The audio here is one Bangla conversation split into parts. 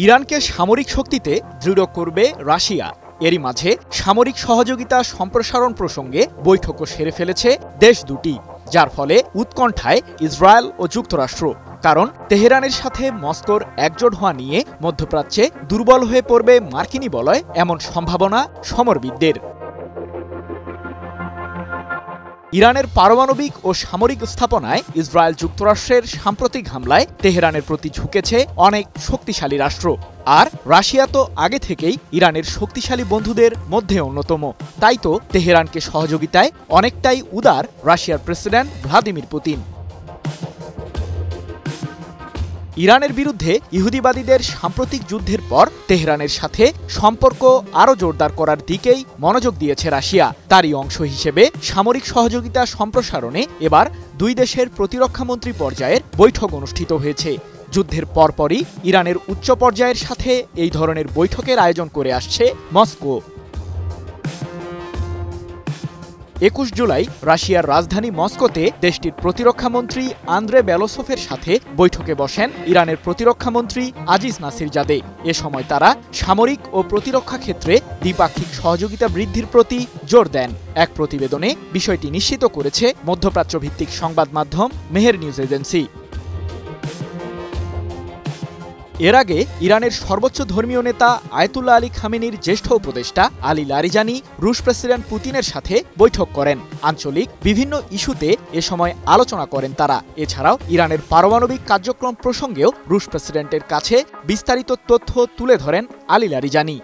ইরানকে সামরিক শক্তিতে দৃঢ় করবে রাশিয়া। এরই মাঝে সামরিক সহযোগিতা সম্প্রসারণ প্রসঙ্গে বৈঠকও সেরে ফেলেছে দেশ দুটি, যার ফলে উৎকণ্ঠায় ইসরায়েল ও যুক্তরাষ্ট্র। কারণ তেহরানের সাথে মস্কোর একজোট হওয়া নিয়ে মধ্যপ্রাচ্যে দুর্বল হয়ে পড়বে মার্কিনী বলয় এমন সম্ভাবনা সমরবিদদের। ইরানের পারমাণবিক ও সামরিক স্থাপনায় ইসরায়েল যুক্তরাষ্ট্রের সাম্প্রতিক হামলায় তেহরানের প্রতি ঝুঁকেছে অনেক শক্তিশালী রাষ্ট্র। আর রাশিয়া তো আগে থেকেই ইরানের শক্তিশালী বন্ধুদের মধ্যে অন্যতম। তাই তো তেহরানকে সহযোগিতায় অনেকটাই উদার রাশিয়ার প্রেসিডেন্ট ভ্লাদিমির পুতিন। ইরানের বিরুদ্ধে ইহুদিবাদীদের সাম্প্রতিক যুদ্ধের পর তেহরানের সাথে সম্পর্ক আরও জোরদার করার দিকেই মনোযোগ দিয়েছে রাশিয়া। তারই অংশ হিসেবে সামরিক সহযোগিতা সম্প্রসারণে এবার দুই দেশের প্রতিরক্ষামন্ত্রী পর্যায়ের বৈঠক অনুষ্ঠিত হয়েছে। যুদ্ধের পরপরই ইরানের উচ্চ পর্যায়ের সাথে এই ধরনের বৈঠকের আয়োজন করে আসছে মস্কো। ২১ জুলাই রাশিয়ার রাজধানী মস্কোতে দেশটির প্রতিরক্ষামন্ত্রী আন্দ্রে বেলোসোভের সাথে বৈঠকে বসেন ইরানের প্রতিরক্ষামন্ত্রী আজিজ নাসিরজাদে। এ সময় তারা সামরিক ও প্রতিরক্ষা ক্ষেত্রে দ্বিপাক্ষিক সহযোগিতা বৃদ্ধির প্রতি জোর দেন। এক প্রতিবেদনে বিষয়টি নিশ্চিত করেছে মধ্যপ্রাচ্য ভিত্তিক সংবাদ মাধ্যম মেহের নিউজ এজেন্সি। এর আগে ইরানের সর্বোচ্চ ধর্মীয় নেতা আয়াতুল্লাহ আলী খামেনির জ্যেষ্ঠ উপদেষ্টা আলী লারিজানি রুশ প্রেসিডেন্ট পুতিনের সাথে বৈঠক করেন। আঞ্চলিক বিভিন্ন ইস্যুতে এ সময় আলোচনা করেন তারা। এছাড়াও ইরানের পারমাণবিক কার্যক্রম প্রসঙ্গেও রুশ প্রেসিডেন্টের কাছে বিস্তারিত তথ্য তুলে ধরেন আলী লারিজানি।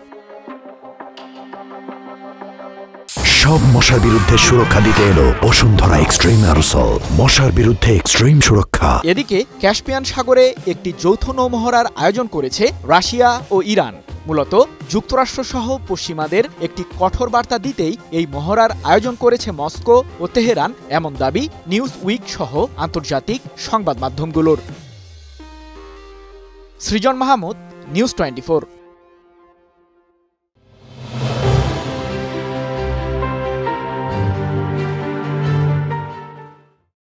সব মশার বিরুদ্ধে সুরক্ষা দিতে এলো বসুন্ধরা এক্সট্রিম অ্যারোসল, মশার বিরুদ্ধে এক্সট্রিম সুরক্ষা। এদিকে ক্যাস্পিয়ান সাগরে একটি যৌথ নৌমহড়ার আয়োজন করেছে রাশিয়া ও ইরান। মূলত যুক্তরাষ্ট্র সহ পশ্চিমাদের একটি কঠোর বার্তা দিতেই এই মহড়ার আয়োজন করেছে মস্কো ও তেহরান, এমন দাবি নিউজ উইক সহ আন্তর্জাতিক সংবাদ মাধ্যমগুলোর। সৃজন মাহমুদ, নিউজ 24।